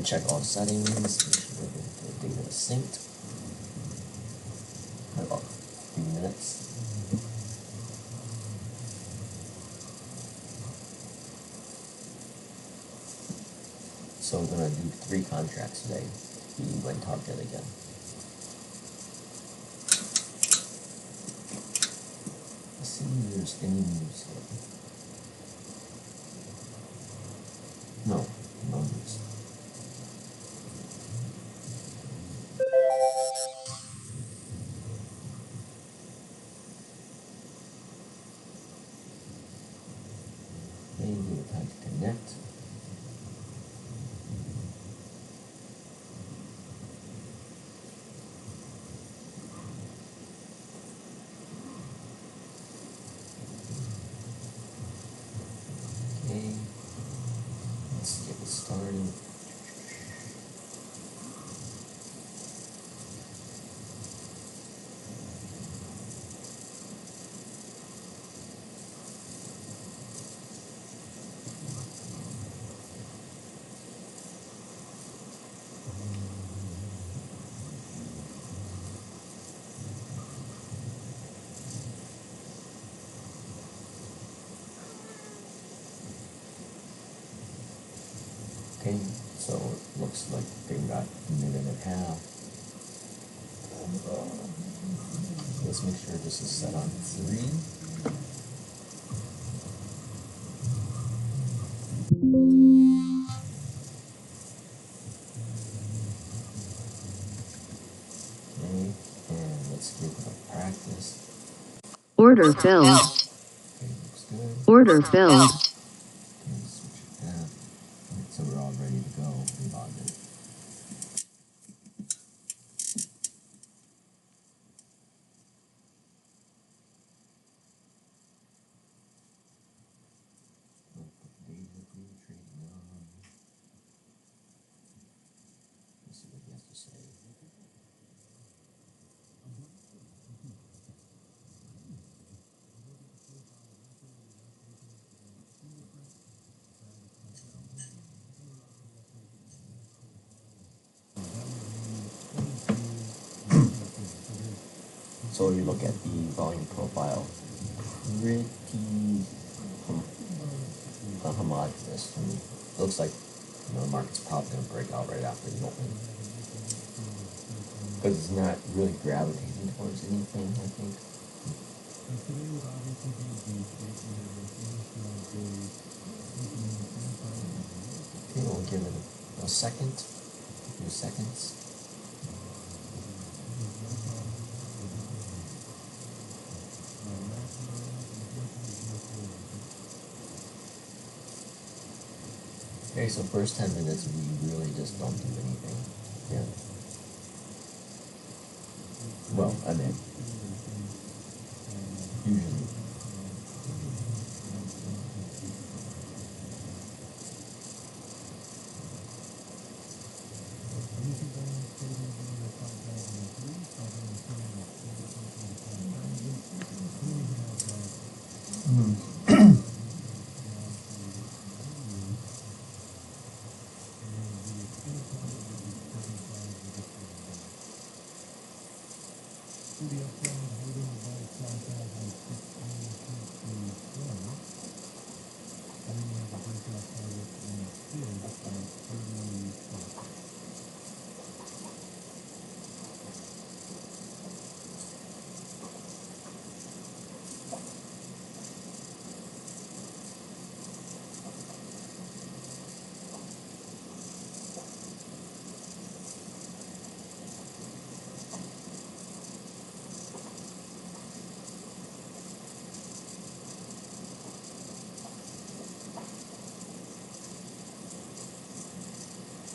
we check all the settings, make sure the data is synced. About 3 minutes. So we're going to do 3 contracts today. We went target again. Let's see if there's any news here. No, no news. Okay, give it time to connect. Okay, let's get it started. Okay, so it looks like they got a minute and a half. Let's make sure this is set on 3. Okay, and let's give it a practice. Order filled. Okay, looks good. Order filled. Okay, switch it back. Alright, so we're all ready to go. About it. Let's see what he has to say. So you look at the volume profile, pretty homogeneous to me. Looks like the market's probably going to break out right after the open. Because it's not really gravitating towards anything, I think. Okay, we'll give it a second, a few seconds. Okay, so first 10 minutes we really just don't do anything. Yeah. Well, I mean, usually.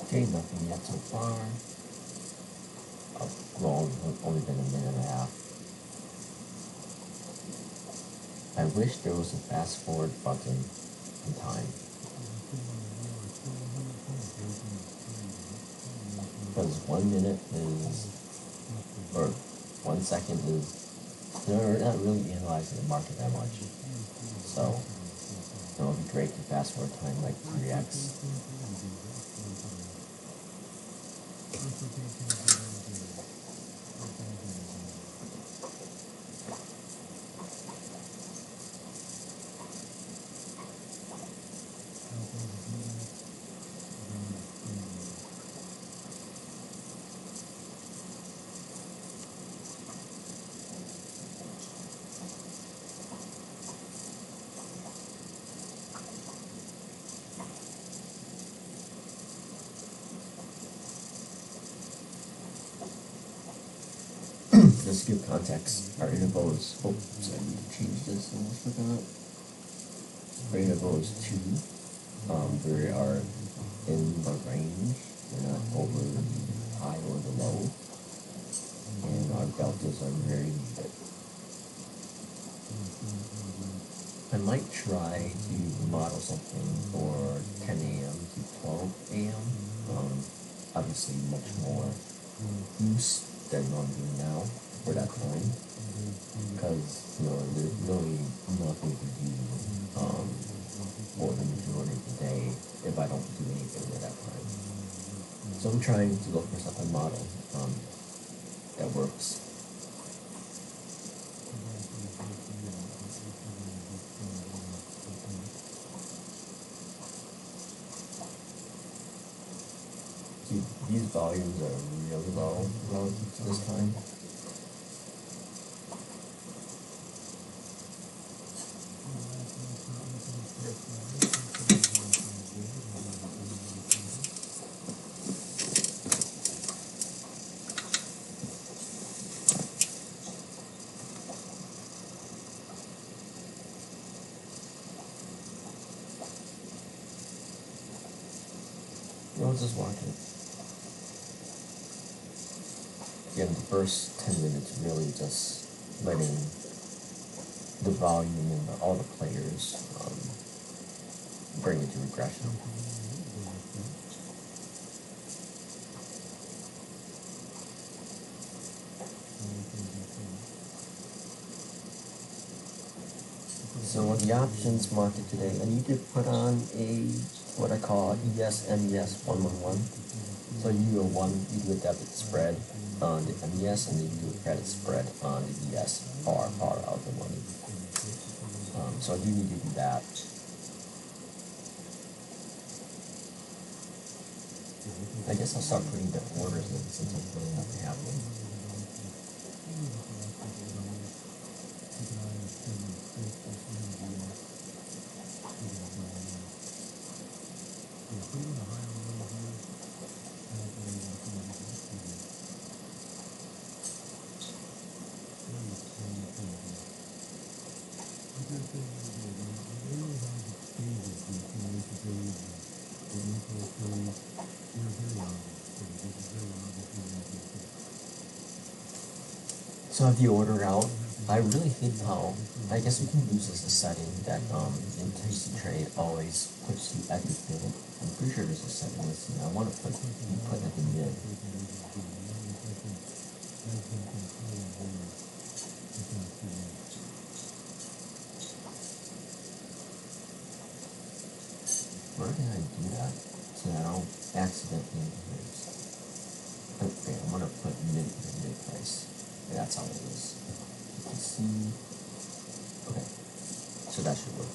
Okay, nothing yet so far. Well, only been a minute and a half. I wish there was a fast forward button in time. Because 1 minute is, or 1 second is, they're not really analyzing the market that much. So, it would be great to fast forward time like 3x. Just to give context, our interval is, oh, sorry, I need to change this, I almost forgot. Our interval is 2. We are in the range, we're not over the high or the low, and our deltas are very muted. I might try to model something for 10 a.m. to 12 a.m. Obviously much more use than what I'm doing now for that time, because there's really nothing to do for the majority of the day if I don't do anything at that time. So I'm trying to look for something model that works. See, these volumes are really low relative to this time. Just watch it. Again, the first 10 minutes really just letting the volume and all the players bring it to regression. So on the options market today, I need to put on what I call ES-MES 111. So you do a debit spread on the MES, and then you do a credit spread on the ES, par out the money. So I do need to do that. I guess I'll start putting the orders in since there's really nothing happening. So I have the order out. I really think I guess we can use this as a setting that in TC Trade always puts you at the bid. I'm pretty sure there's a setting. Let's see. I want to put at the mid. Where can I do that so that I don't accidentally lose? Okay, I'm gonna put mid price. Yeah, that's how it is. You can see. Okay, so that should work.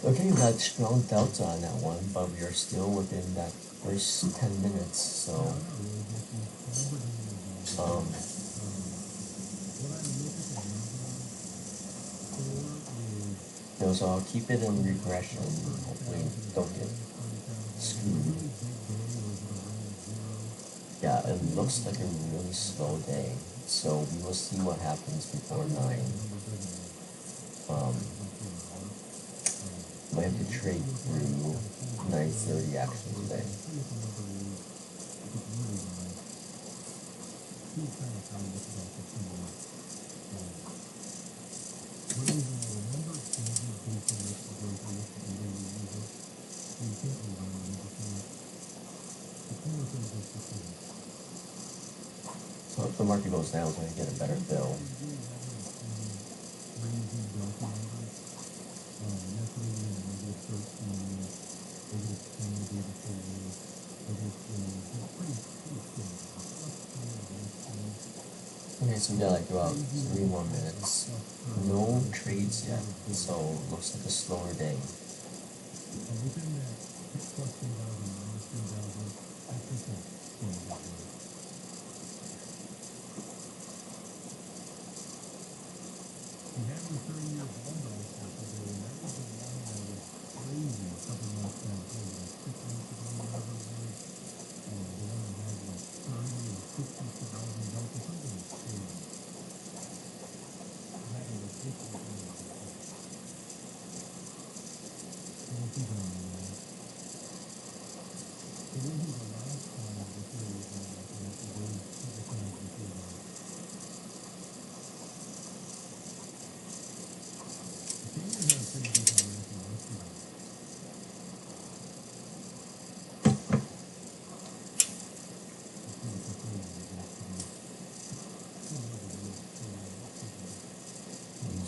Okay, we got strong delta on that one, but we are still within that first 10 minutes. So, so I'll keep it in regression. Hopefully, don't get screwed. Yeah, it looks like a really slow day, so we will see what happens before 9. I have to trade through 9:30 actually today. So if the market goes down, so I get a better bill. Okay, so we got like about 3 more minutes. No trades yet, so looks like a slower day.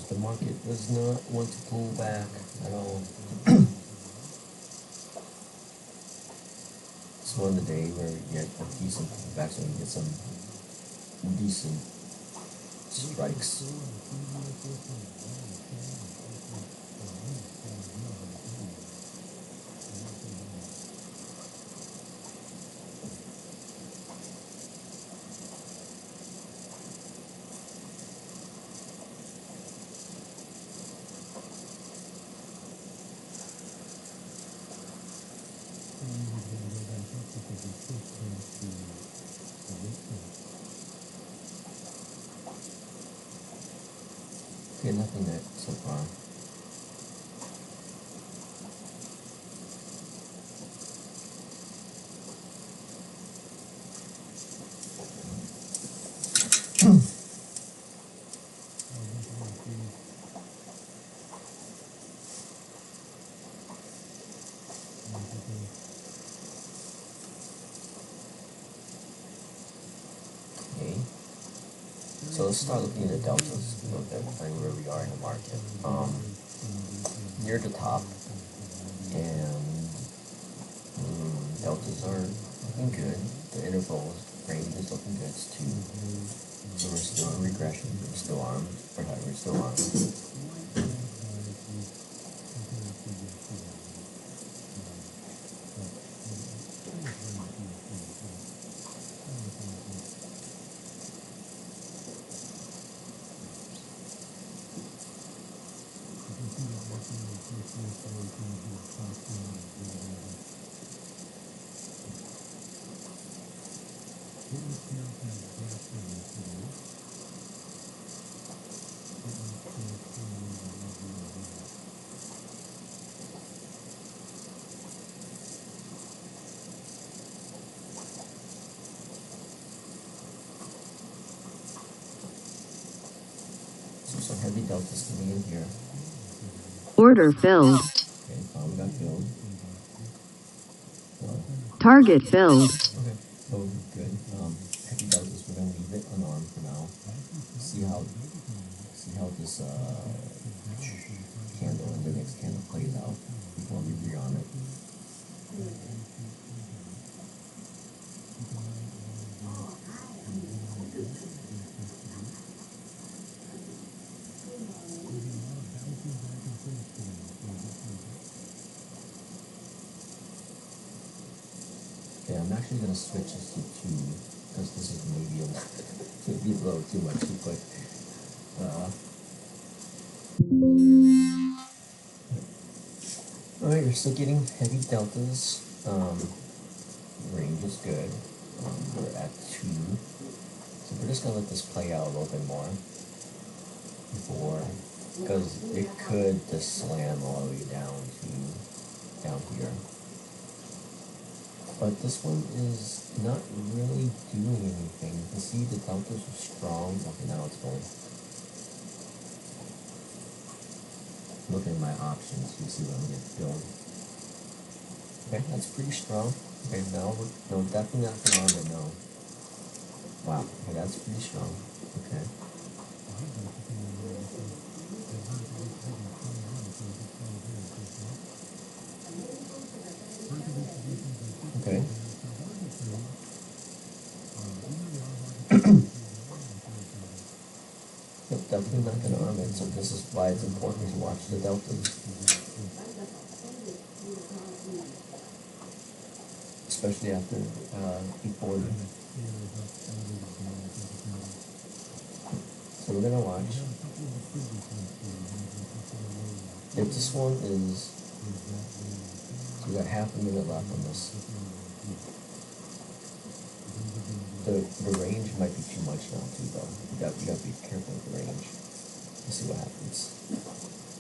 The market does not want to pull back at all. It's one of the day where you get a decent pullback, so you get some decent strikes. Okay, nothing yet so far. Okay, so let's start looking at the deltas a little bit, and where we are in the market. Near the top, and deltas are looking good. The interval range is looking good too. So we're still in regression. We're still on. We're still on. So some heavy deltas coming in here. Order filled. Okay, we got filled. Target filled. Okay, so good. Heavy deltas, we're gonna leave it unarmed for now. See how this candle and the next candle plays out before we agree on it. Okay, I'm actually gonna switch this to 2 because this is maybe maybe a little too much too quick. Alright, we're still getting heavy deltas. Range is good. We're at 2. So we're just gonna let this play out a little bit more before, because it could just slam all the way down here. But this one is not really doing anything. You can see the deltas are strong. Okay, now it's going. Look at my options. You see what I'm getting filled. Okay, that's pretty strong. Okay, now no, definitely not going on, but no. Wow, okay, that's pretty strong. Okay. Okay. definitely not going to arm it, so this is why it's important to watch the deltas. Especially after E40. So we're going to watch. If this one is, so we got half a minute left on this. The range might be too much now too though. You got to be careful with the range. Let's see what happens.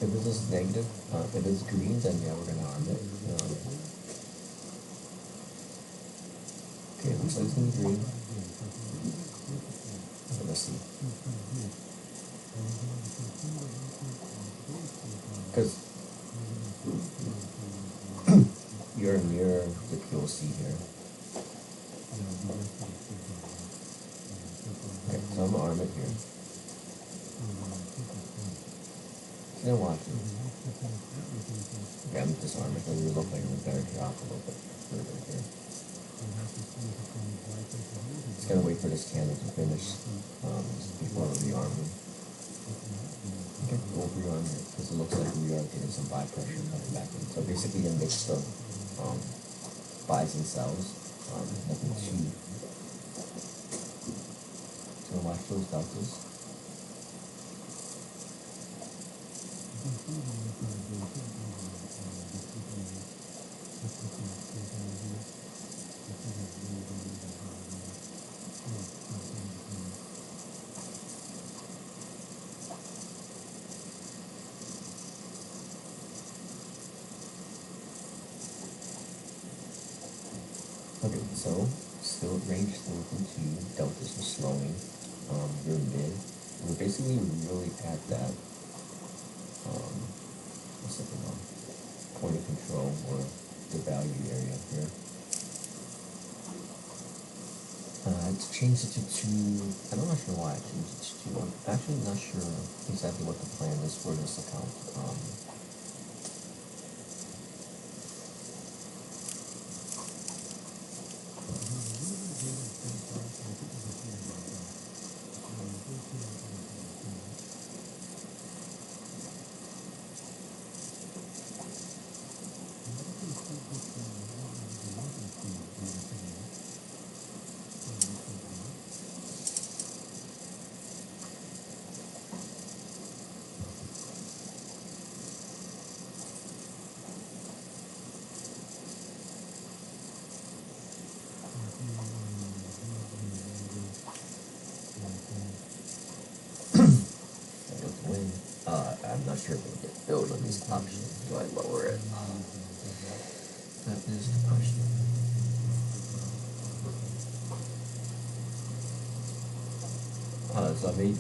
If this is negative, if it's green, then yeah, we're going to arm it. Okay, it looks like it's going to be green. Let's see. Because you're near the POC here. Okay, so I'm going to arm it here. So now watch it. Okay, I'm going to disarm it because it looks like it better drop a little bit further here. Just gotta wait for this candle to finish before rearming. Okay, we'll rearm it because it looks like we are getting some buy pressure coming back in. So basically a mix of buys and sells. Nothing too. So watch those deltas. Okay, so still range still open to deltas are slowing. We're mid. We're basically really at that what's it called? Point of control or the value area here. It's changed it to 2. I'm not sure why I changed it to 2. I'm actually not sure exactly what the plan is for this account. I'm not sure if it'll get filled on this option. Do I lower it? That is the question. So I made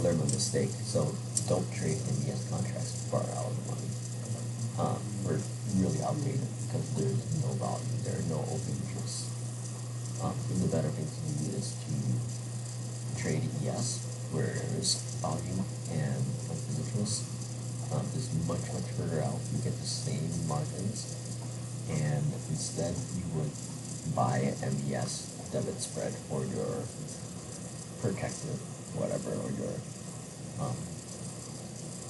learned my mistake. So don't trade NBS contracts far out of the money. We're really outdated because there's no volume. There are no open interests. The better thing to do is to trade ES where there's volume and open interest. Is much further out. You get the same margins, and instead you would buy an MBS debit spread or your protective whatever or your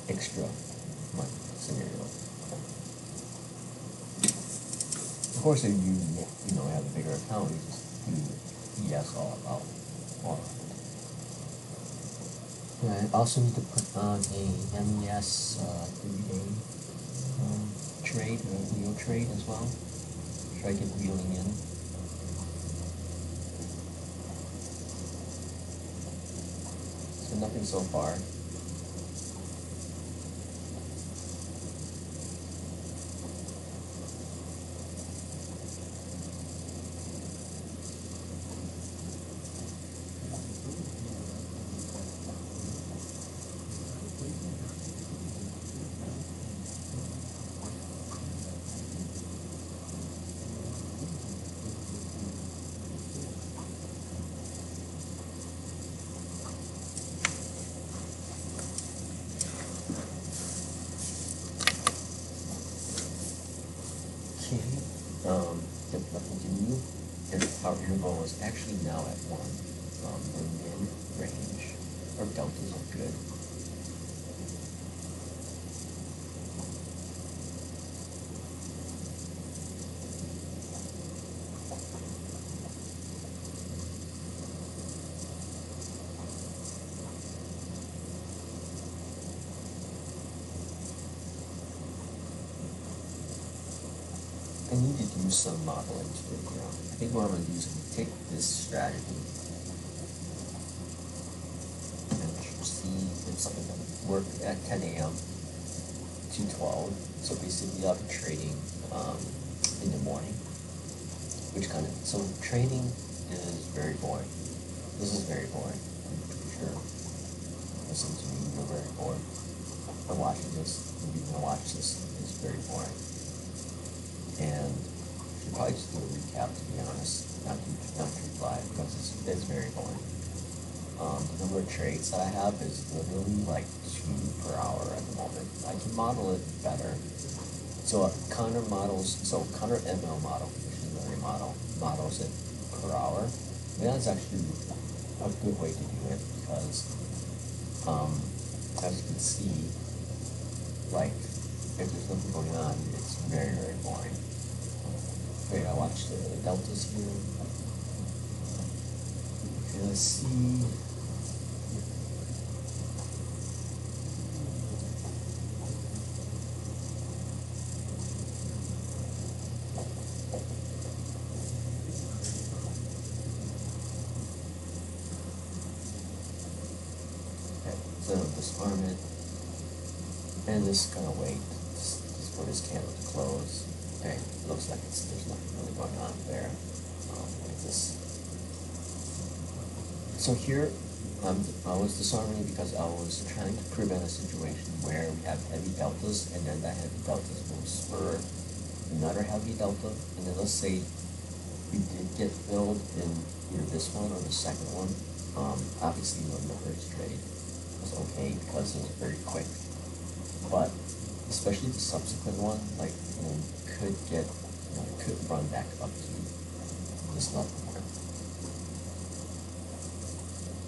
extra money scenario. Of course, if you know have a bigger account, you just do ES all out. I also need to put on a MES 3-day trade, a wheel trade as well. Try to get wheeling in. So nothing so far. If nothing to do, and our interval is actually now at 1. We're mid range. our deltas are good. I need to do some modeling today. I think what I'm going to do is take this strategy and see if something can work at 10 a.m. to 12. So basically I'll be trading in the morning, so trading is very boring. This is very boring. I'm pretty sure listening to me, you're very bored. I'm watching this, if you're going to watch this, is very boring. And I should probably just do a recap, to be honest, not too live, because it's very boring. The number of trades that I have is literally like 2 per hour at the moment. I can model it better. So Connor ML model, machine learning models it per hour. And that's actually a good way to do it because, as you can see, like, if there's nothing going on, it's very, very boring. Okay, I watched the deltas here. Okay, let's see. Okay, so disarm it. And just gonna wait just for this candle to close. Okay, looks like there's nothing really going on there. Like this. So here, I was disarming because I was trying to prevent a situation where we have heavy deltas, and then that heavy deltas will spur another heavy delta, and then let's say we did get filled in either this one or the second one. Obviously, the first trade was okay because it was very quick. But especially the subsequent one, like, could run back up to this level here.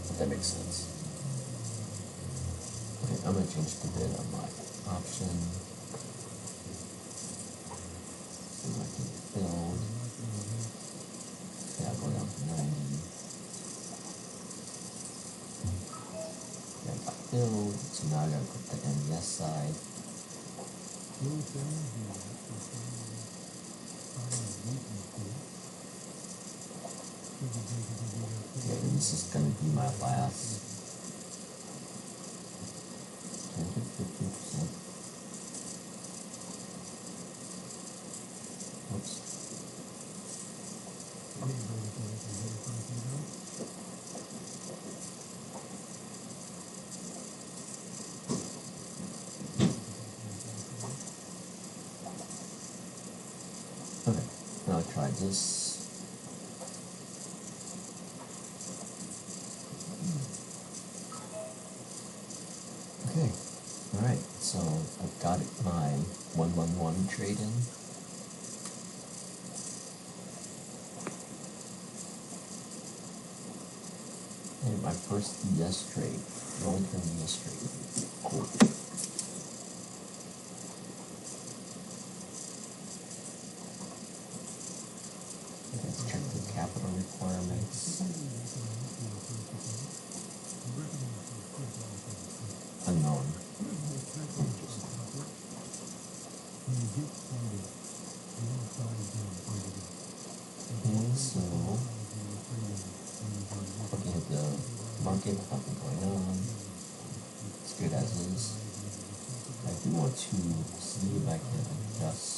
If that makes sense. Okay, I'm gonna change the bid on my option. So I can build. Yeah, I'll go down to 90. Yeah, I got filled. So now I gotta put the MES side. Okay, and this is gonna be my last 10 to 15%. Oops. Okay, now I'll try this. Okay, alright, so I've got my 111 trade in. And my first ES trade, long-term ES trade. Cool. Let's check the capital requirements. Unknown. Interesting. Okay, so looking at the market, nothing going on. It's good as is. I do want to see if I can adjust.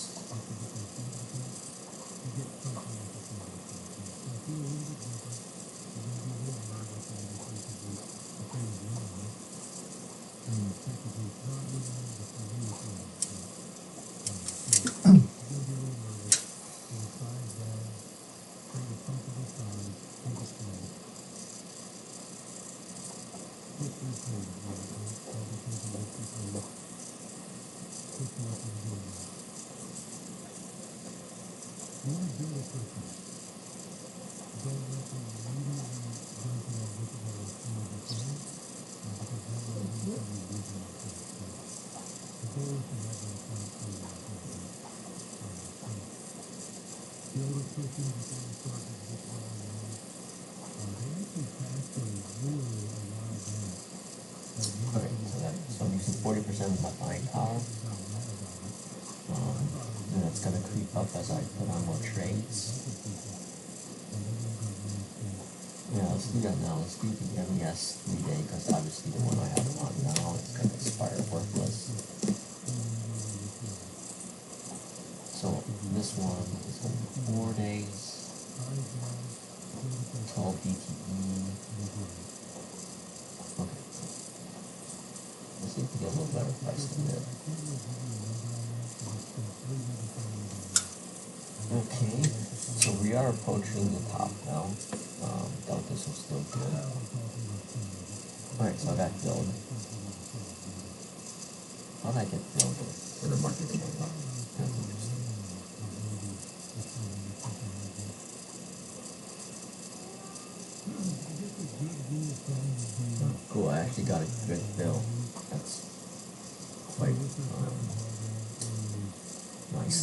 Okay, so I'm using 40% of my buying power. And it's gonna creep up as I put on more trades. Yeah, let's do that now. Let's do the MES 3-day, because obviously the one I have on now is gonna expire worthless. So this one is gonna be 4 days, 12 BTE. Okay. Let's see if we get a little better price than that. Okay, so we are approaching the top now. Deltas are still good. Alright, so I got filled. How did I get filled in the market today? That's interesting. Cool, I actually got a good fill. That's quite nice.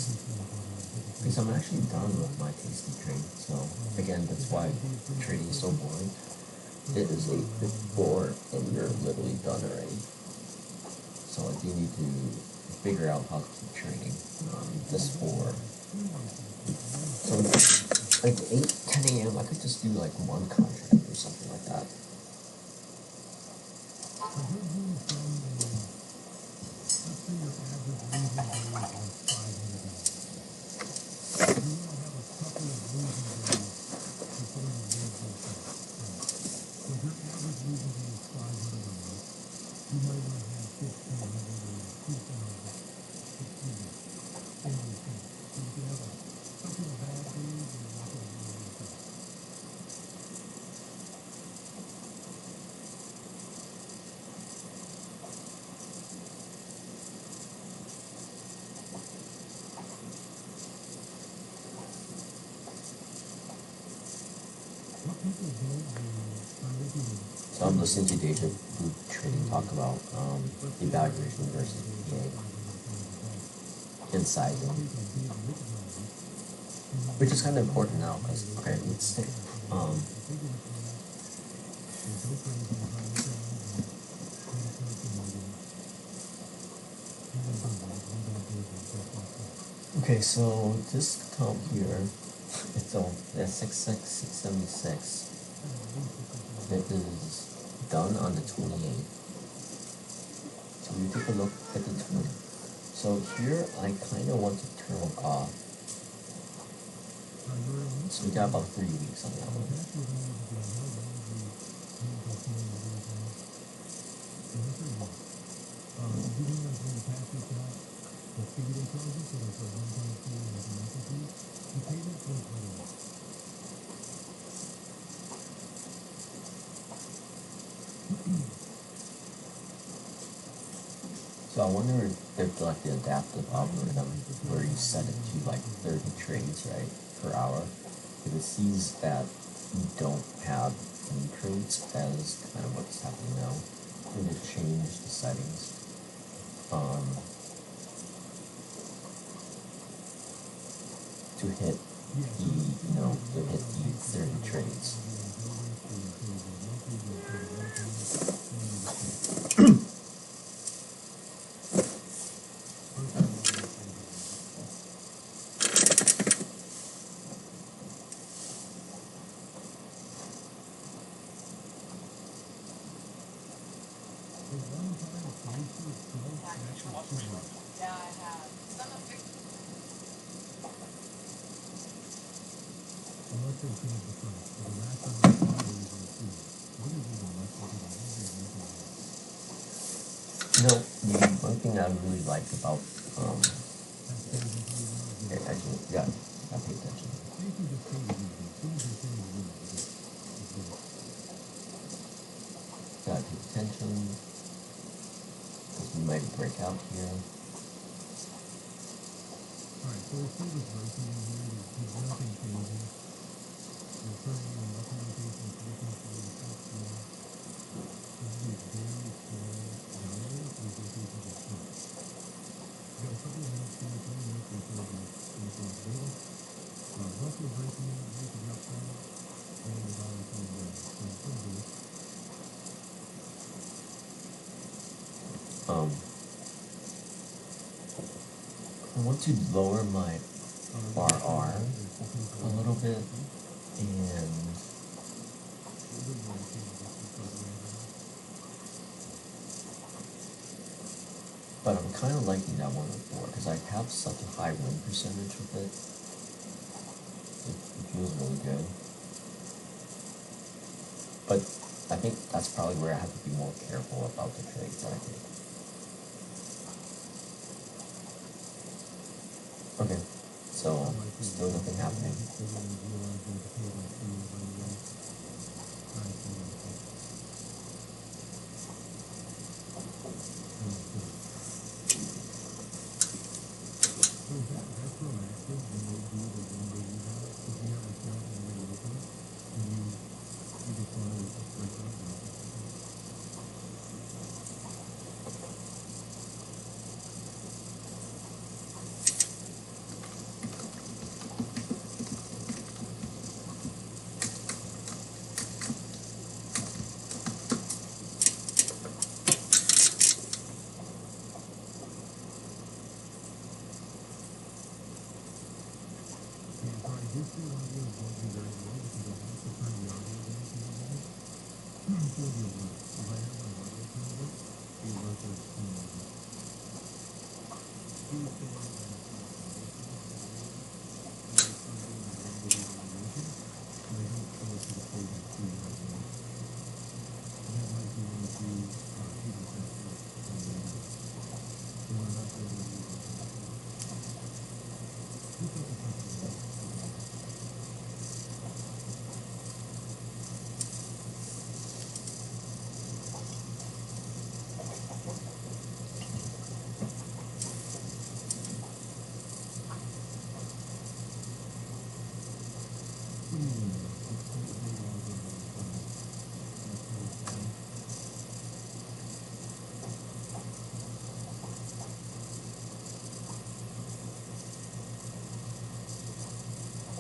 Because I'm actually done with my tasty trade. So again, that's why trading is so boring. It is 8:54 and you're literally done already. So I do need to figure out how to keep trading. This for so like 8, 10 a.m. I could just do like one contract or something like that. So I'm listening to Deja Vu Trading talk about evaluation versus PA and sizing, which is kind of important now because, okay, let's say, okay, so this account here, it's on 66676. It is done on the 28th. So we take a look at the 20th. So here I kind of want to turn it off. So we got about 3 weeks on that one. So I wonder if like the adaptive algorithm where you set it to like 30 trades, right, per hour, if it sees that you don't have any trades as kind of what's happening now, it would change the settings. To hit to hit the 30 trades. You know, the one thing I really like about, actually, yeah, I pay attention. Gotta pay attention, because we might break out here. Alright, so we'll see this version in here, there's nothing changing. We're currently in documentation, this is the very I want to lower my RR a little bit, and but I'm kind of liking that 104 because I have such a high win percentage with it. It feels really good. But I think that's probably where I have to be more careful about the trades that I take. Okay, so still nothing happening.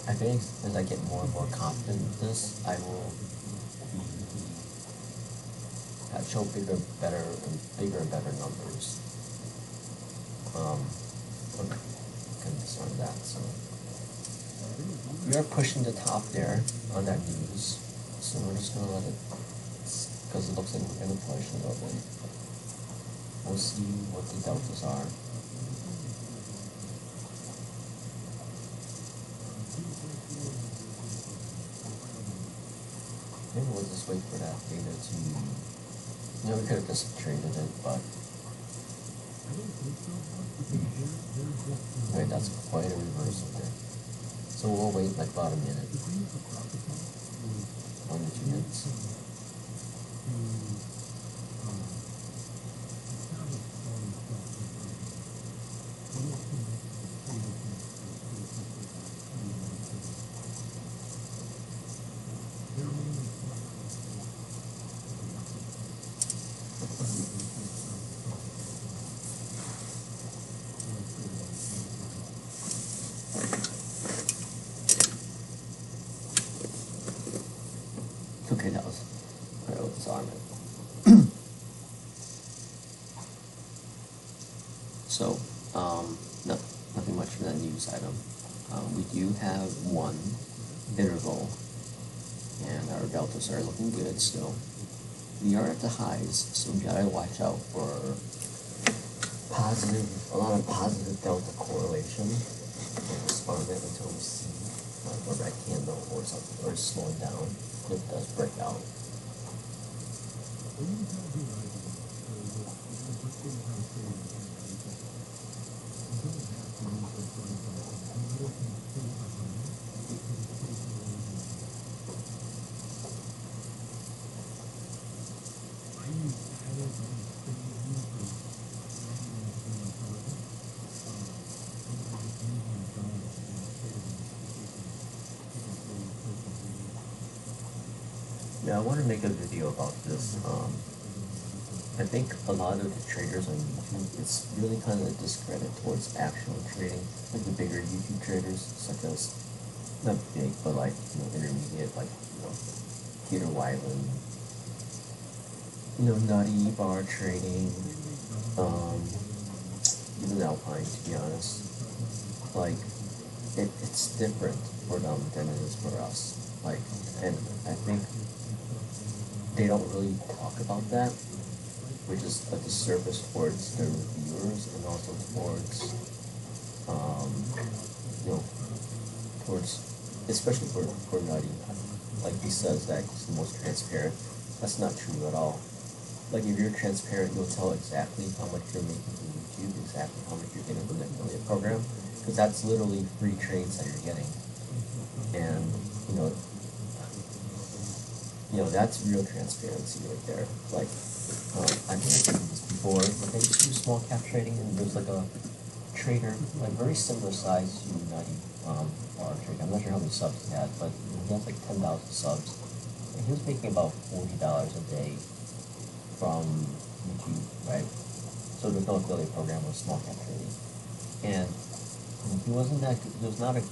I think as I get more and more confident with this, I will show bigger and better numbers. Okay, can discern that. So we are pushing the top there on that news. So we're just gonna let it, because it looks like we're gonna push a little bit. We'll see what the deltas are. Maybe we'll just wait for that data to, we could have just traded it, but wait, that's quite a reversal there. So we'll wait like about a minute, 1 to 2 minutes. Okay, that was quite a disarmament. So, nothing much for that news item. We do have one interval, and our deltas are looking good still. We are at the highs, so we gotta watch out for a lot of positive delta correlation. We'll respond it until we see a red candle or something, or slowing down. If it does break out. Yeah, I want to make a video about this. I think a lot of the traders on YouTube, it's really kind of a discredit towards actual trading, like the bigger YouTube traders, such as not big, but like, intermediate, like, Peter Wyland, nutty bar trading, um, even Alpine, to be honest. Like, it's different for them than it is for us. Like, and I think they don't really talk about that, which is a disservice towards their reviewers and also towards, um, you know, towards, especially for Nutty. Like, he says that he's the most transparent. That's not true at all. Like, if you're transparent, you'll tell exactly how much you're making from YouTube, exactly how much you're getting from the affiliate program, because that's literally free trades that you're getting. And, that's real transparency right there. Like, I've mentioned this before, but I used to do small cap trading, and there's like a trader, like very similar size to Nutty, bar trader. I'm not sure how many subs he had, but he has like 10,000 subs. And he was making about $40 a day from YouTube, right? So there's no affiliate program with small cap trading. And he wasn't that good. He was not a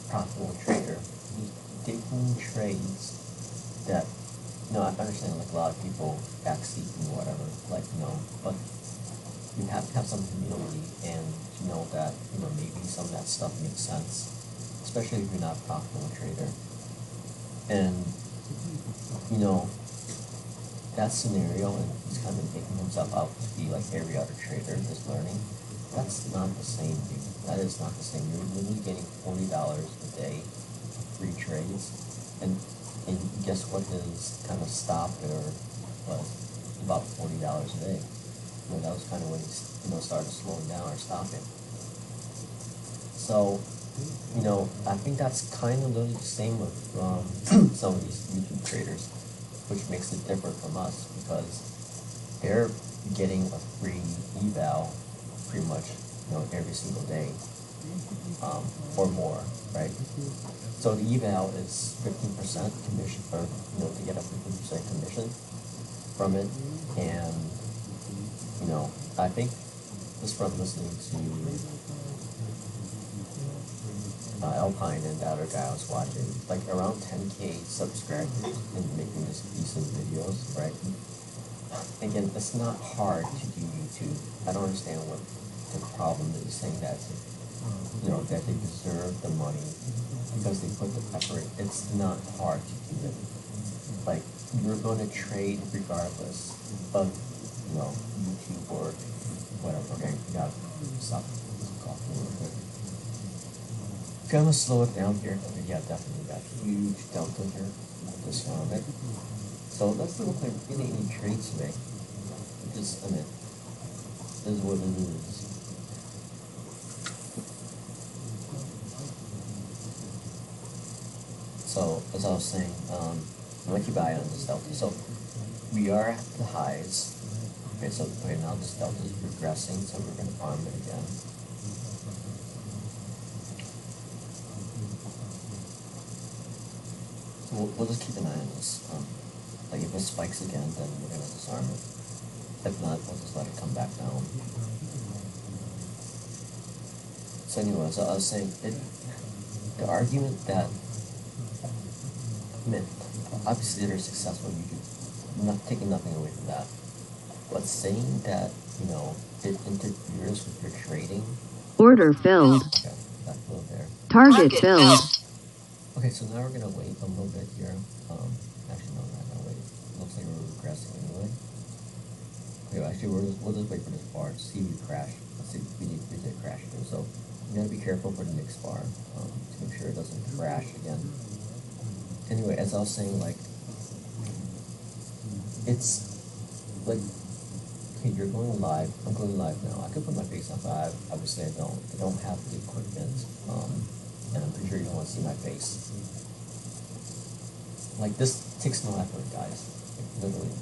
profitable trader. He was taking trades that, I understand like a lot of people backseat and whatever, like, but you have to have some humility and to know that, maybe some of that stuff makes sense, especially if you're not a profitable trader. And, that scenario, and he's kind of making himself out to be like every other trader is learning, that's not the same, dude. That is not the same. You're literally getting $40 a day free trades, and guess what his kind of stop there was? About $40 a day. That was kind of when he, started slowing down or stopping. So, I think that's kind of the same with some of these YouTube traders, which makes it different from us because they're getting a free eval pretty much, every single day, or more, right? So the eval is 15% commission, or, to get a 15% commission from it, and, I think just from listening to Alpine and the other guy I was watching, like around 10K subscribers and making this decent videos, right? Again, it's not hard to do YouTube. I don't understand what the problem is saying that, that they deserve the money because they put the effort. It's not hard to do it. Like, you're going to trade regardless of, YouTube or whatever. Okay, you gotta stop this coffee real quick. If I'm gonna slow it down here, yeah, definitely got huge delta here with this on it. So let's look if we're getting any trades today. Just, this is what it is. So, as I was saying, I'm gonna keep an eye on this delta. So, we are at the highs. Okay, so right now this delta is regressing, so we're gonna farm it again. So we'll just keep an eye on this. Like if it spikes again, then we're gonna disarm it. If not, we'll just let it come back down. So anyway, so I was saying, the argument that, obviously they're successful YouTubers, not taking nothing away from that, but saying that, it interferes with your trading. Order filled. Okay, that filled there. Target filled. Okay, so now we're gonna wait a little bit here. Actually, no, we're not gonna wait. Looks like we're regressing anyway. Okay, actually, we'll just wait for this bar to see if we crash. Let's see if we did crash here. So you gotta be careful for the next bar to make sure it doesn't crash again. Anyway, as I was saying, like, it's like, okay, you're going live. I'm going live now. I could put my face on live. Obviously, I don't. I don't have the equipment, and I'm pretty sure you don't want to see my face. Like, this takes no effort, guys. Like, literally,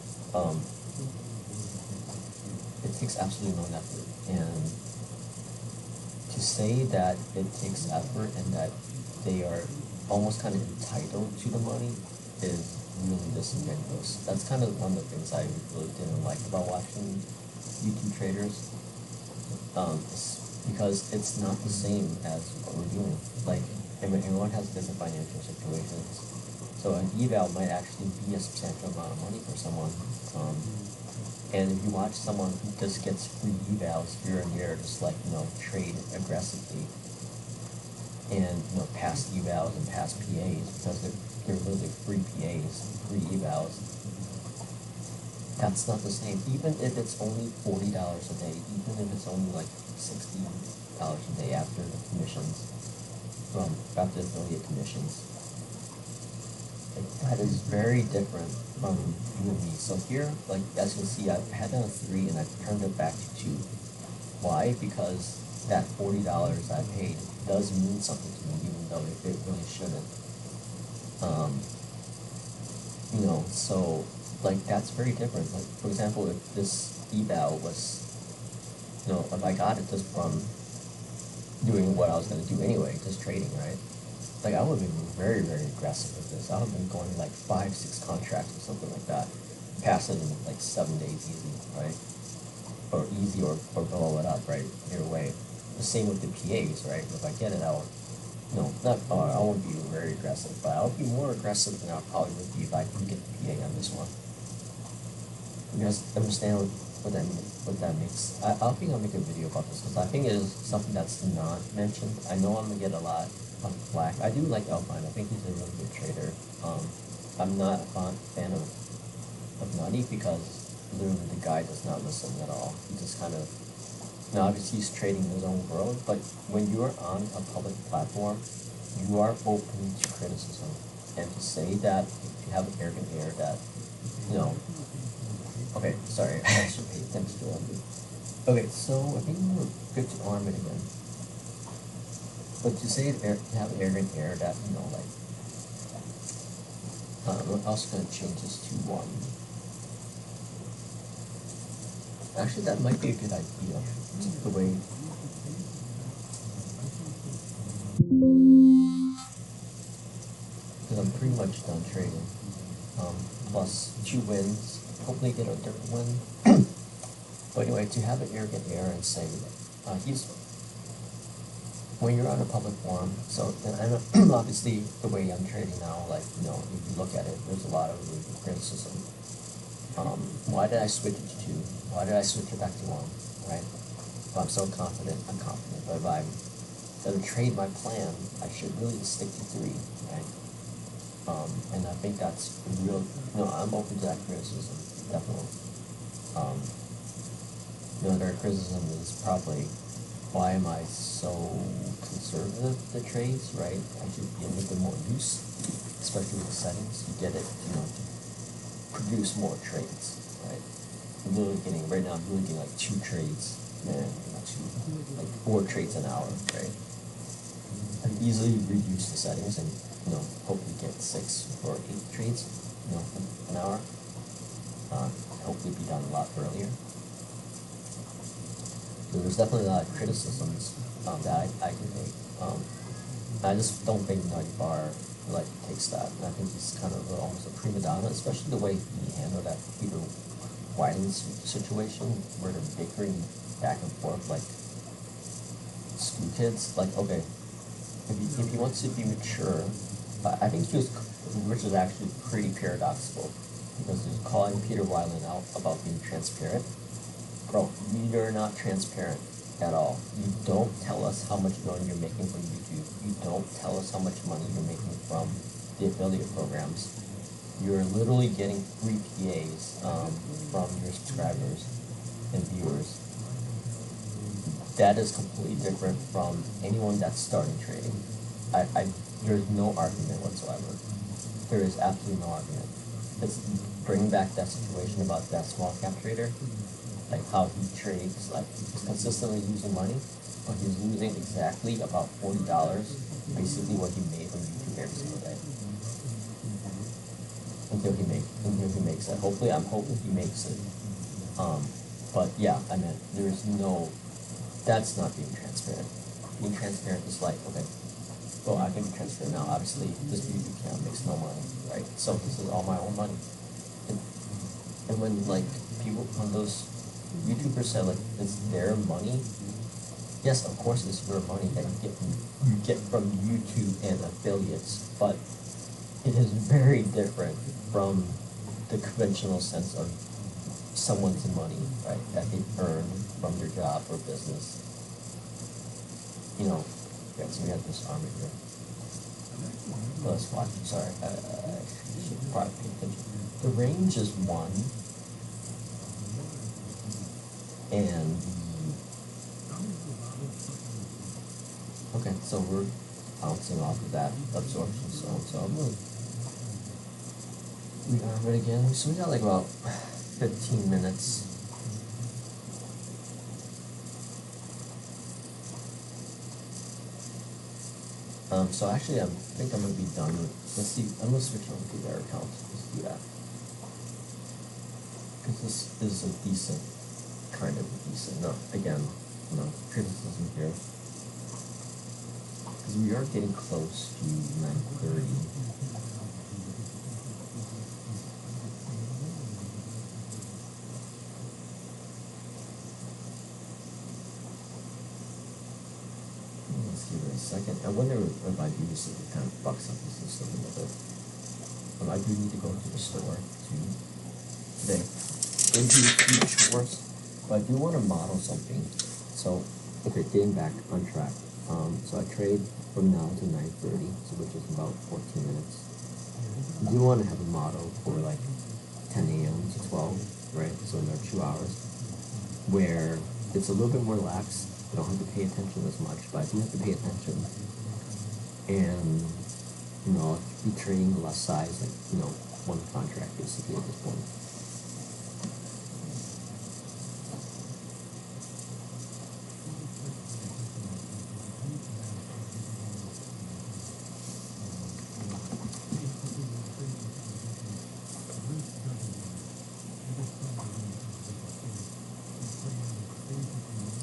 it takes absolutely no effort. And to say that it takes effort and that they are almost kind of entitled to the money is really disingenuous. That's kind of one of the things I really didn't like about watching YouTube traders, because it's not the same as what we're doing. Like, everyone has different financial situations. So an eval might actually be a substantial amount of money for someone. And if you watch someone who just gets free evals year and year, just like, trade aggressively and, pass evals and pass PAs because they're literally free PAs, free evals, that's not the same. Even if it's only $40 a day, even if it's only like $60 a day after the commissions, after affiliate commissions, like, that is very different from you and me. So here, like, as you can see, I had done a 3 and I turned it back to 2. Why? Because that $40 I paid does mean something to me, even though it really shouldn't. So, like, that's very different. Like, for example, if this eval was, if I got it just from doing what I was going to do anyway, just trading, right? Like, I would have been very, very aggressive with this. I would have been going like 5, 6 contracts or something like that, pass it in like 7 days easy, right? Or easy, or blow it up, right? Either way. The same with the PAs, right? If I get it out, I won't be very aggressive, but I'll be more aggressive than I probably would be if I can get the PA on this one. You guys understand what that makes? I'll make a video about this because I think it is something that's not mentioned. I know I'm gonna get a lot of flack. I do like Alpine. I think he's a really good trader. I'm not a fan of Nutty because literally the guy does not listen at all. He just kind of, obviously he's trading his own world, but when you're on a public platform, you are open to criticism. And to say that if you have an arrogant air that, okay, sorry, I should pay attention to that. Okay, so I think we're good to arm it again. But to say to have an arrogant air that, like, I'm also going to change this to 1. Actually, that might be a good idea. The way, because I'm pretty much done trading. Plus 2 wins. Hopefully get a different win. But anyway, to have an arrogant air and say, when you're on a public forum, so, and obviously the way I'm trading now, like, if you look at it, there's a lot of criticism. Why did I switch it to 2? Why did I switch it back to 1, right? If I'm so confident, I'm confident. But if I'm going to trade my plan, I should really stick to 3, right? And I think that's real, I'm open to that criticism, definitely. Their criticism is probably, why am I so conservative with the trades, right? I should be a little bit more loose, especially with the settings. You get it, to produce more trades, right? Right now I'm really getting like 2 trades, man, not 2, like 4 trades an hour, right? I can easily reduce the settings and, hopefully get 6 or 8 trades, an hour. Hopefully be done a lot earlier. So there's definitely a lot of criticisms that I can take. I just don't think Nutty Bar takes that. And I think he's kind of almost a prima donna, especially the way he handled that Peter Wyland's situation where they're bickering back and forth like school kids. Like, okay, if he wants to be mature, I think which is actually pretty paradoxical, because he's calling Peter Wyland out about being transparent. Bro, you're not transparent at all. You don't tell us how much money you're making from YouTube. You don't tell us how much money you're making from the affiliate programs. You're literally getting free PAs from your subscribers and viewers. That is completely different from anyone that's starting trading. There's no argument whatsoever. There is absolutely no argument. It's bringing back that situation about that small cap trader, like how he trades, like he's consistently losing money, but he's losing exactly about $40, basically what he made from YouTube every single day. Until he makes it. Hopefully, I'm hoping he makes it. But yeah, that's not being transparent. Being transparent is like, okay, well, I can be transparent now. Obviously, this YouTube account makes no money, right? So this is all my own money. And when those YouTubers said like it's their money, yes, of course, it's your money that you get from YouTube and affiliates, but it is very different from the conventional sense of someone's money, right, that they earn from their job or business. You know, yeah, so we have this armor here. Let's watch. Sorry, I should probably pay attention. The range is 1, and okay, so we're bouncing off of that absorption zone. So I'm gonna rearm it again. So we got like about 15 minutes. So actually, I think I'm gonna be done with. Let's see. I'm gonna switch on to their account. Let's do that because this is a decent, kind of decent. No, again, no criticism here because we are getting close to 9:30. Let's give it a second. I wonder if I do this, it kind of bucks up the system a little bit. I do need to go to the store too today. Into the chores, but I do want to model something. So, okay, getting back on track. So I trade from now to 9:30, so which is about 14 minutes. I do want to have a model for like 10 a.m. to 12, right? So there are 2 hours where it's a little bit more lax. I don't have to pay attention as much, but I do have to pay attention. And, you know, I'll be trading less size, like, you know, one contract basically at this point.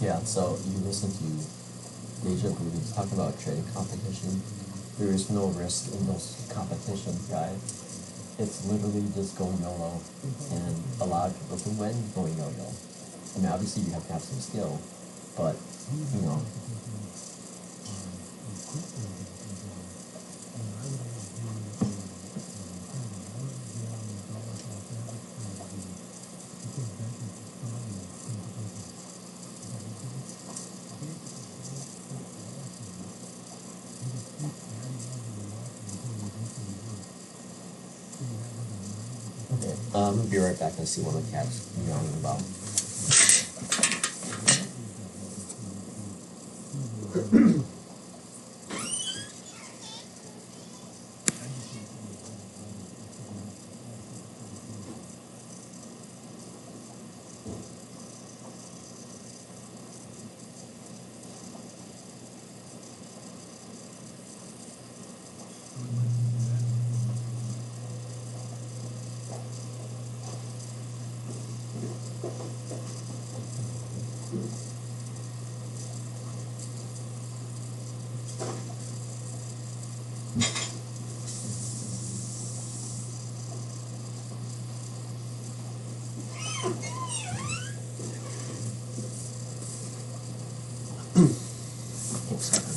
Yeah, so you listen to Deja Vu, he's talking about trading competition. There is no risk in those competitions, guys. It's literally just going YOLO, and a lot of people can win going YOLO. I mean, obviously you have to have some skill, but, you know. Okay, I'm gonna be right back and see what the cat's yawning about.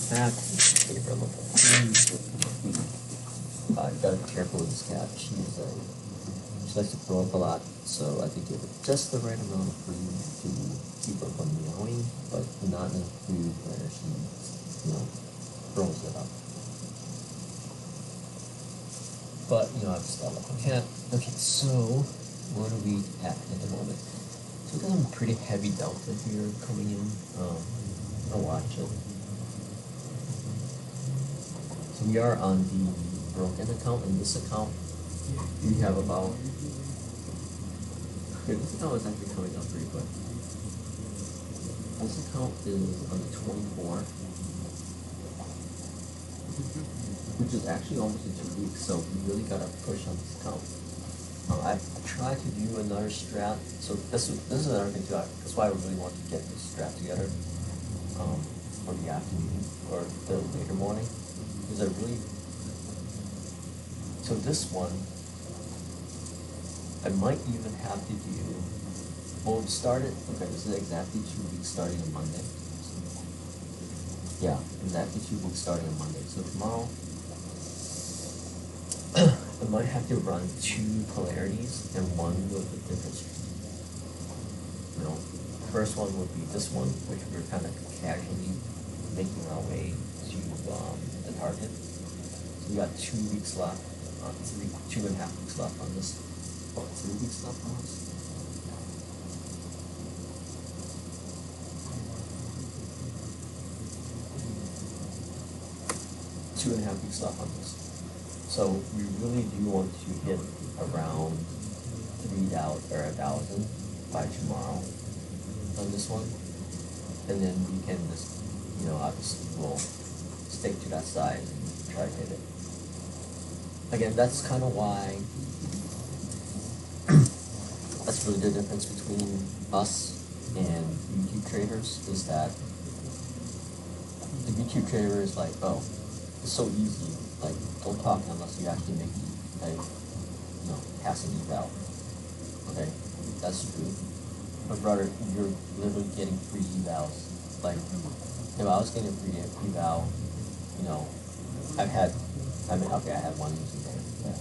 Back. Give her a little bit. You gotta be careful with this cat. She likes to throw up a lot, so I think give her just the right amount of food to keep her from meowing, but not enough food where she, you know, throws it up. But, you know, I've just got like a cat. Okay, so what are we at the moment? So we got some pretty heavy delta here coming in. I'll watch it. So we are on the broken account. In this account, we have about. Okay, this account is actually coming up pretty quick. This account is on the 24, which is actually almost in 2 weeks. So we really gotta push on this account. I've tried to do another strat. So this is another thing too. That's why I really want to get this strat together for the afternoon or the later morning. Because I really, so this one, I might even have to do, well, start it, okay, this is exactly 2 weeks starting on Monday. Yeah, and that gets you starting on Monday. So tomorrow, I might have to run 2 polarities and one with a different strategy. You know, first one would be this one, which we're kind of casually making our way to the target. So we got 2 weeks left, 2.5 weeks left on this. Oh, 3 weeks left on this. 2.5 weeks left on this. So we really do want to hit around 1,000 by tomorrow on this one, and then we can just, obviously we'll stick to that size and try to hit it. Again, that's kind of why that's really the difference between us and YouTube traders, is that the YouTube trader is like, oh, it's so easy, like, don't talk unless you actually make passing eval. Okay, that's true. But brother, you're literally getting free evals. Like, if I was getting a free eval, I had one losing day. Yeah.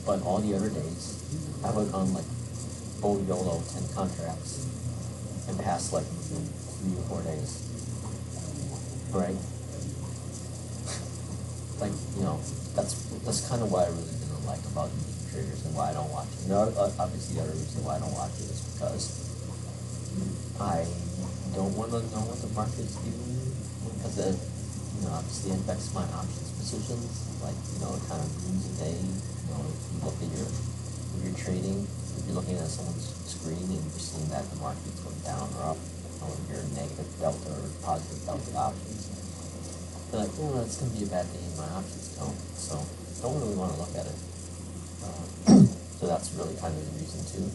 But all the other days, I would on like full YOLO 10 contracts and pass like within 3 or 4 days. Right? Like, that's kind of what I really didn't like about YouTube traders and why I don't watch it. Obviously the other reason why I don't watch it is because I don't want to know what the market's doing, because it, obviously affects my options positions. Like, it kind of ruins the day. If you look at if you're trading, if you're looking at someone's screen and you're seeing that the market's going down or up, your negative delta or positive delta options, you're like, it's going to be a bad day in my options account, so don't really want to look at it. So that's really kind of the reason too.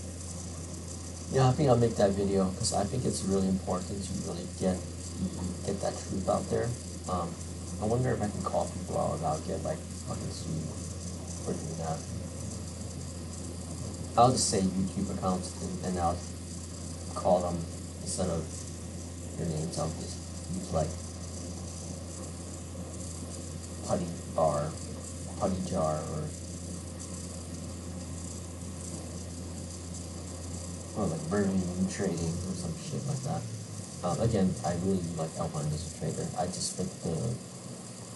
Yeah, I think I'll make that video because I think it's really important to really get that truth out there. I wonder if I can call people out about get like fucking sued for doing that. I'll just say YouTube accounts and I'll call them instead of your names. I'll just use like putty jar, or like Burning Trading or some shit like that. Again, I really like Alpine as a trader. I just think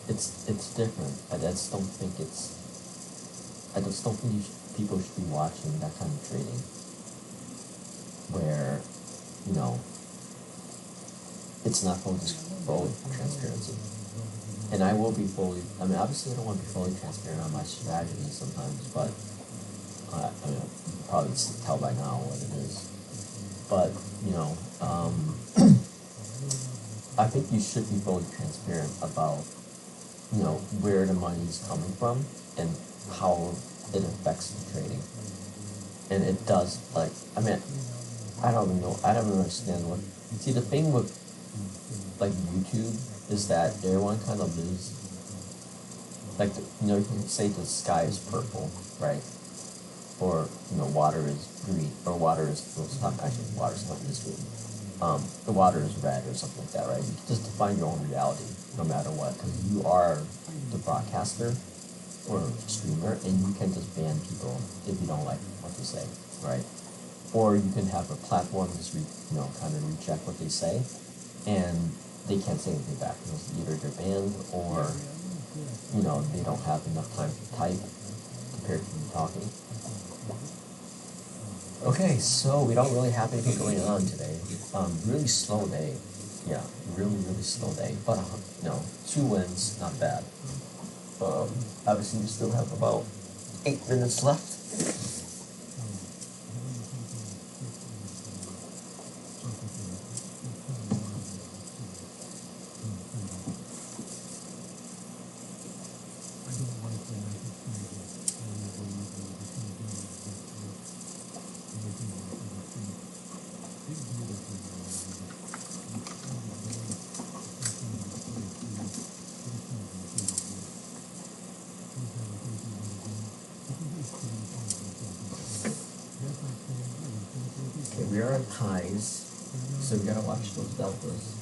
it's different. I just don't think people should be watching that kind of trading where, it's not full transparency. And I will be obviously I don't want to be fully transparent on my strategy sometimes, but you can probably tell by now what it is. But, I think you should be fully transparent about, where the money is coming from and how it affects the trading. And it does, I don't understand see, the thing with, like, YouTube is that everyone kind of lives, like, you can say the sky is purple, right? Or, water is green, or water's not green. The water is red or something like that, right? You can just define your own reality, no matter what, because you are the broadcaster or streamer, and you can just ban people if you don't like what they say, right? Or you can have a platform just kind of reject what they say, and they can't say anything back because either they're banned or they don't have enough time to type compared to you talking. Okay, so we don't really have anything going on today. Really slow day. Yeah, really slow day. But 2 wins, not bad. Obviously we still have about 8 minutes left. Okay, we are at highs, so we gotta watch those deltas.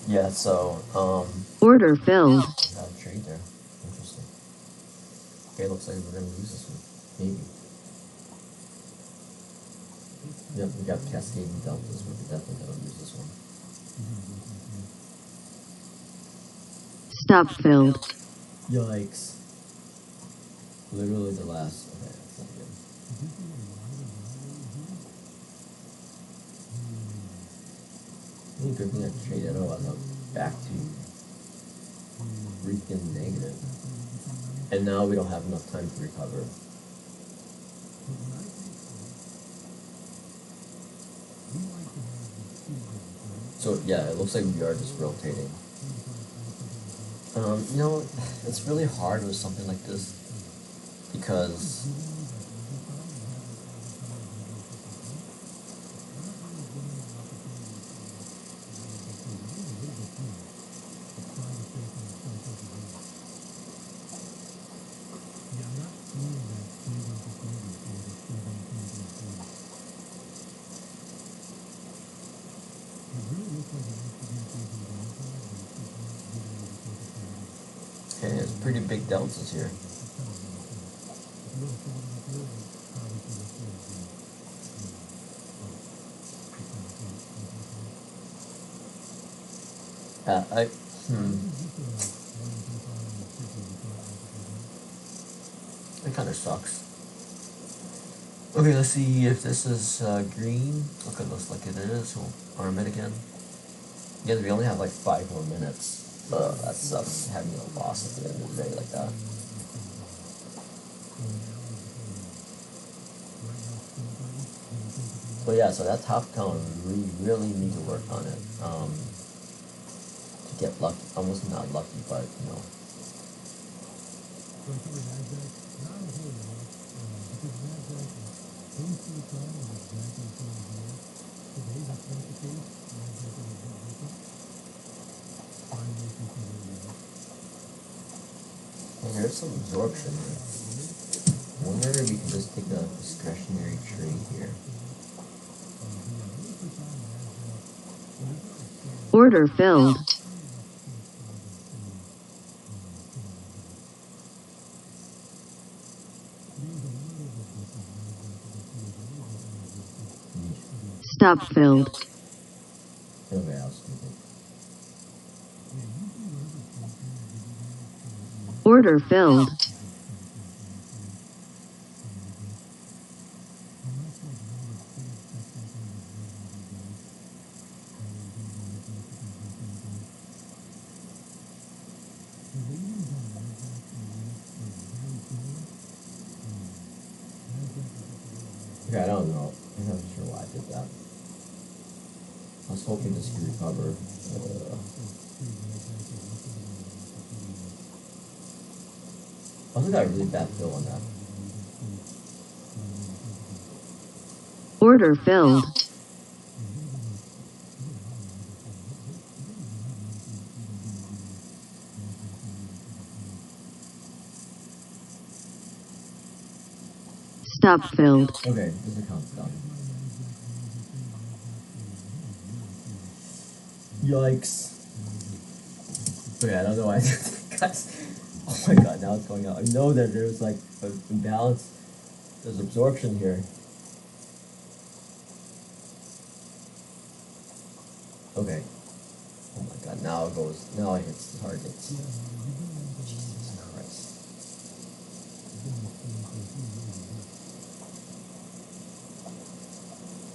Yeah, so, Order filled. got a trade there. Interesting. Okay, looks like we're gonna lose this one. Maybe. Yep, we got cascading deltas. We're definitely gonna lose this one. Stop filled. Yikes. Literally the last. Okay, that's not good. I think good thing I traded. Otherwise, I'm back to freaking negative. And now we don't have enough time to recover. So yeah, it looks like we are just rotating. You know, it's really hard with something like this because okay, there's pretty big deltas here. It kind of sucks. Okay, let's see if this is green. Okay, looks like it is. We'll arm it again. Again, we only have like 5 more minutes. That sucks, having a loss at the end of the day like that. But yeah, so that top count, we really need to work on it. To get lucky, almost not lucky, but you know. And there's some absorption here. I wonder if we can just take a discretionary trade here. Order filled. Stop filled. Okay, I'll skip it. Order filled. Okay, I don't know. I'm not sure why I did that. I was hoping this could recover. I also got a really bad feel on that. Order filled. Stop filled. Okay, this account's done. Yikes. Okay, I don't know why I did that, guys. Oh my god, now it's going out. I know that there's like an imbalance. There's absorption here. Okay. Oh my god, now it goes. Now it hits the targets. Jesus Christ.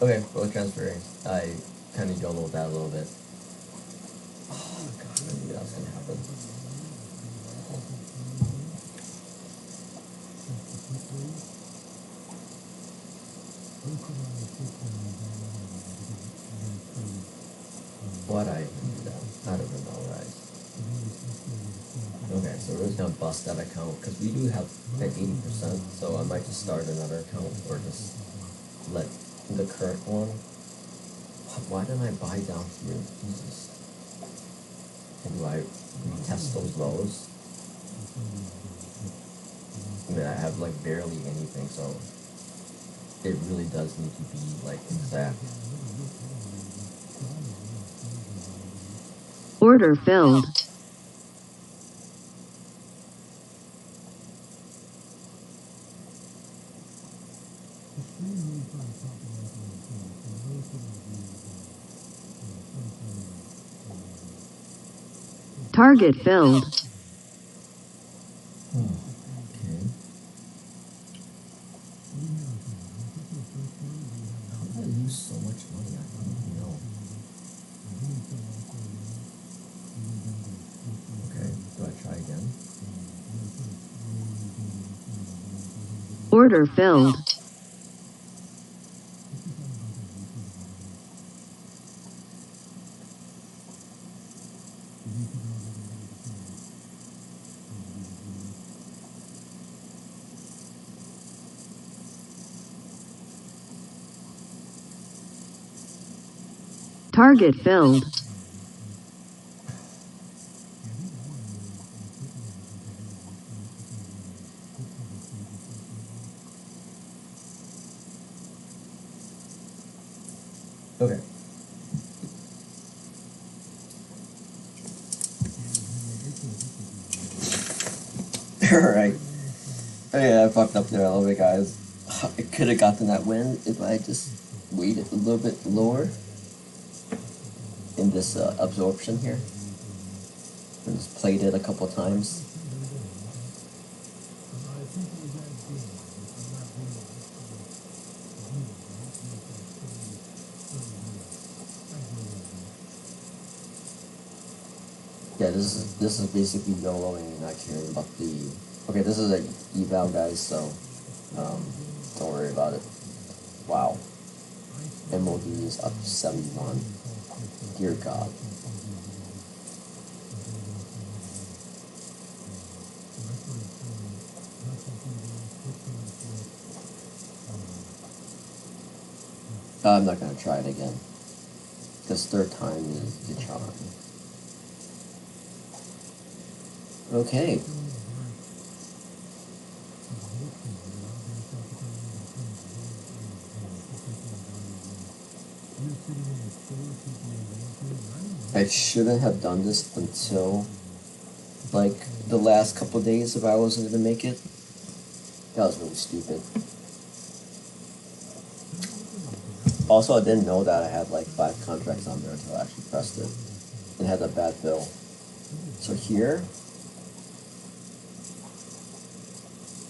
Okay, both transferring. I kind of YOLO'd that a little bit. Oh god, I knew that was gonna happen. What I can do that? I don't even know, guys. Okay, so we're just gonna bust that account because we do have like 80%. So I might just start another account or just let the current one. Why didn't I buy down here? Jesus. And do I retest those lows? I mean, I have like barely anything, so it really does need to be like exact. Order filled. Target filled. Okay. How did I lose so much money? I don't even know. Okay, do I try again? Order filled. Target filled. Okay. Alright. Oh yeah, I fucked up there a little bit, guys. I could have gotten that win if I just waited a little bit lower in this absorption here. And just played it a couple times. Yeah, this is basically YOLOing and not caring about the. Okay, this is a eval, guys, so don't worry about it. Wow, MOD is up to 71. Dear God. I'm not gonna try it again, because third time is the charm. Okay. I shouldn't have done this until like the last couple of days if I wasn't gonna make it. That was really stupid. Also, I didn't know that I had like 5 contracts on there until I actually pressed it. It had a bad bill. So here,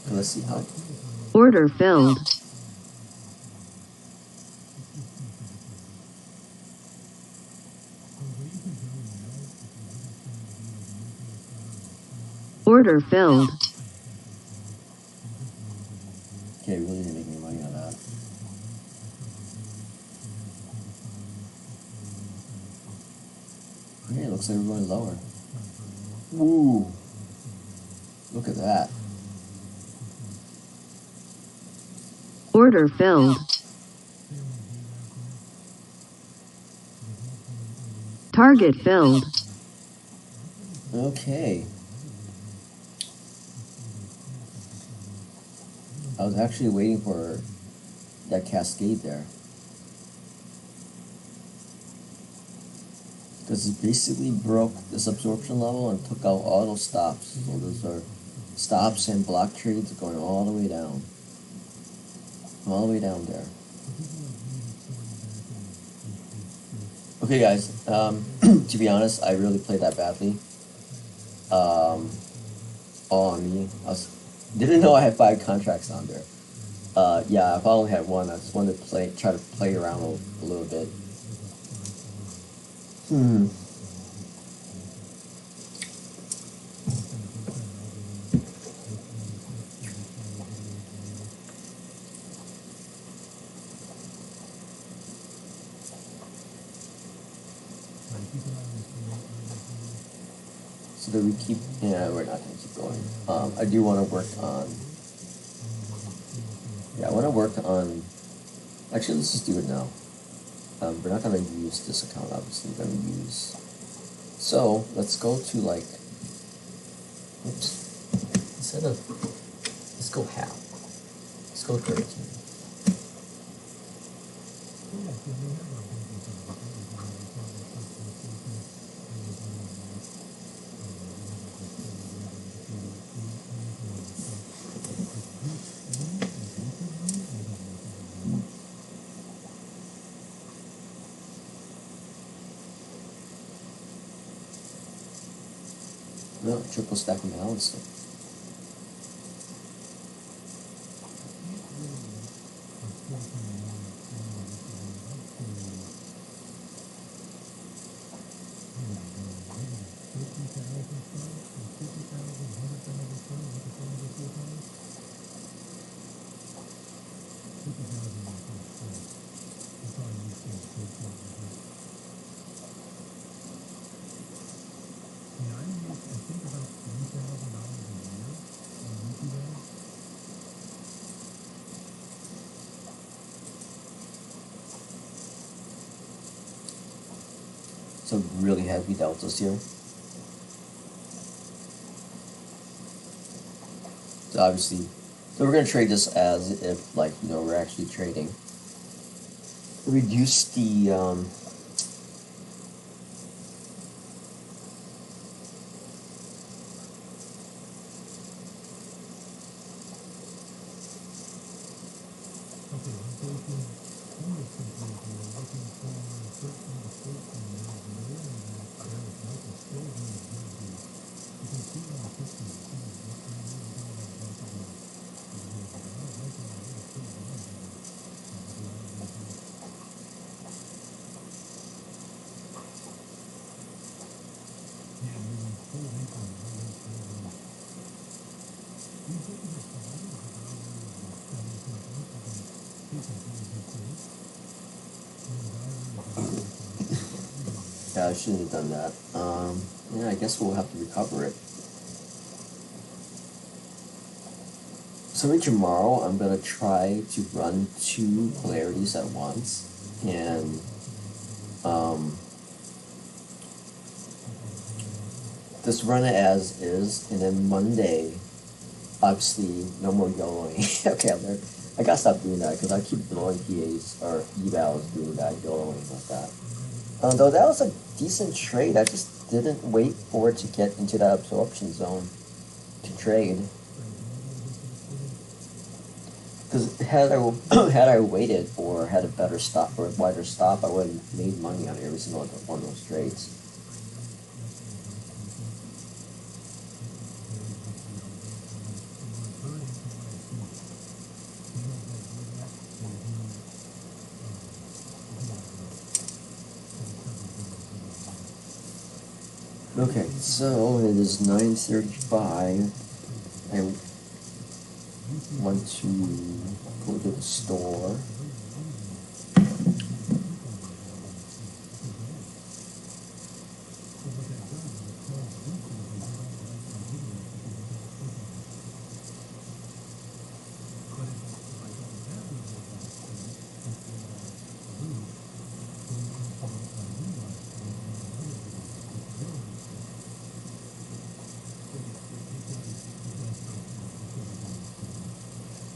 let's see how. Order filled. Order filled. Okay, really didn't make any money on that. Okay, looks like we're going lower. Ooh, look at that. Order filled. Target filled. Okay. I was actually waiting for that cascade there. Because it basically broke this absorption level and took out all those stops. So those are stops and block trades going all the way down. All the way down there. Okay guys, to be honest, I really played that badly. All on me. Didn't know I had 5 contracts on there. Yeah, I've only had 1. I just wanted to try to play around a little bit. So do we keep? Yeah, we're not going to keep going. I do want to work on. Yeah, I want to work on. Actually, let's just do it now. We're not going to use this account. Obviously, we're going to use. So let's go to like. Oops. Instead of, let's go half. Let's go 13. No, triple stack and balance it. Some really heavy deltas here. So obviously, so we're gonna trade this as if, like, you know, we're actually trading. Reduce the yeah, I shouldn't have done that. Yeah, I guess we'll have to recover it. So maybe tomorrow I'm gonna try to run 2 polarities at once, and just run it as is, and then Monday, obviously, no more YOLOing. Okay, I gotta stop doing that because I keep blowing PAs or evals doing that, YOLOing like that. Though that was a decent trade, I just didn't wait for it to get into that absorption zone to trade. Because had I waited or had a better stop or a wider stop, I would have made money on every single one of those trades. Okay, so it is 9:35. I want to go to the store.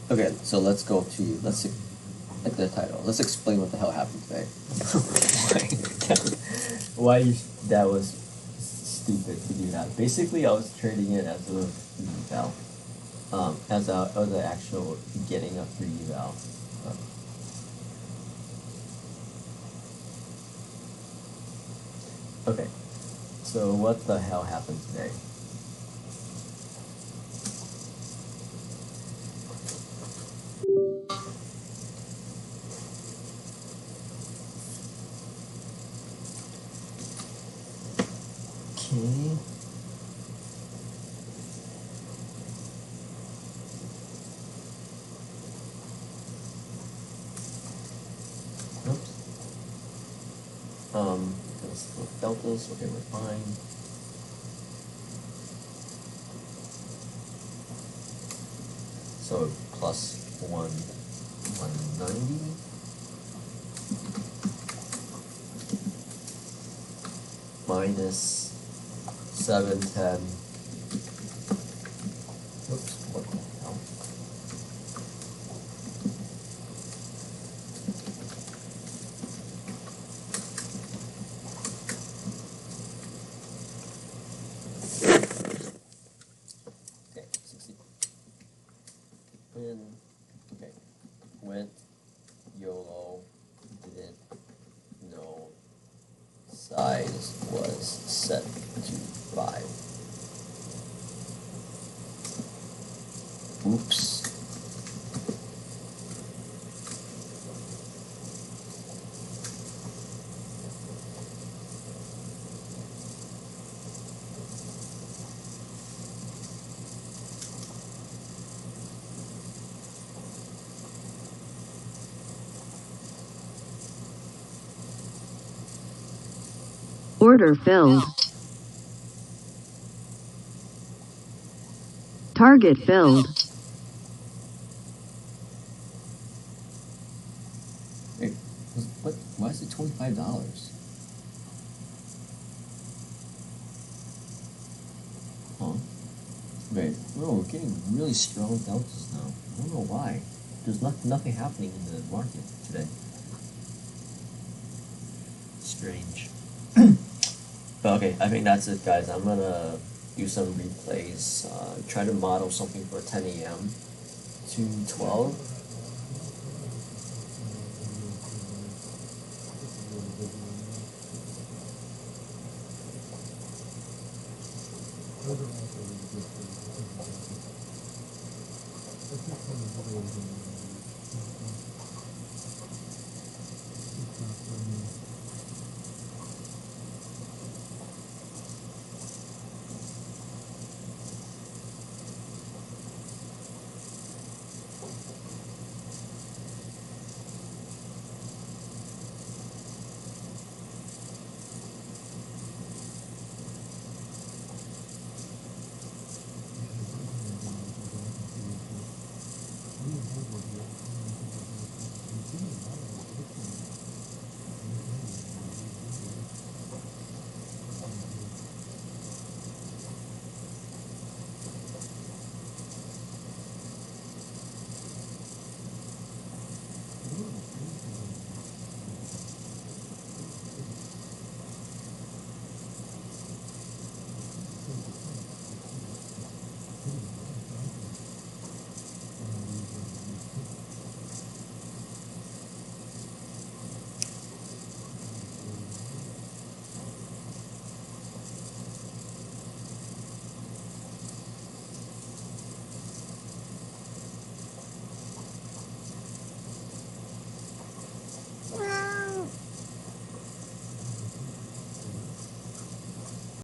Okay, so let's at the title. Let's explain what the hell happened today. Why that was stupid to do that. Basically, I was trading it as a eval, as an actual getting a free eval. Okay, so what the hell happened today? Okay. Oops. Deltas, okay, we're fine. So plus 190. Minus 710. Oops, what the hell? went YOLO, didn't know size was set to 5. Oops. Order filled. Target filled. Wait, what? Why is it $25? Huh? Wait, no, we're getting really strong deltas now. I don't know why. There's nothing happening in the market today. Strange. But okay, I think that's it, guys. I'm gonna do some replays, try to model something for 10 a.m. to 12.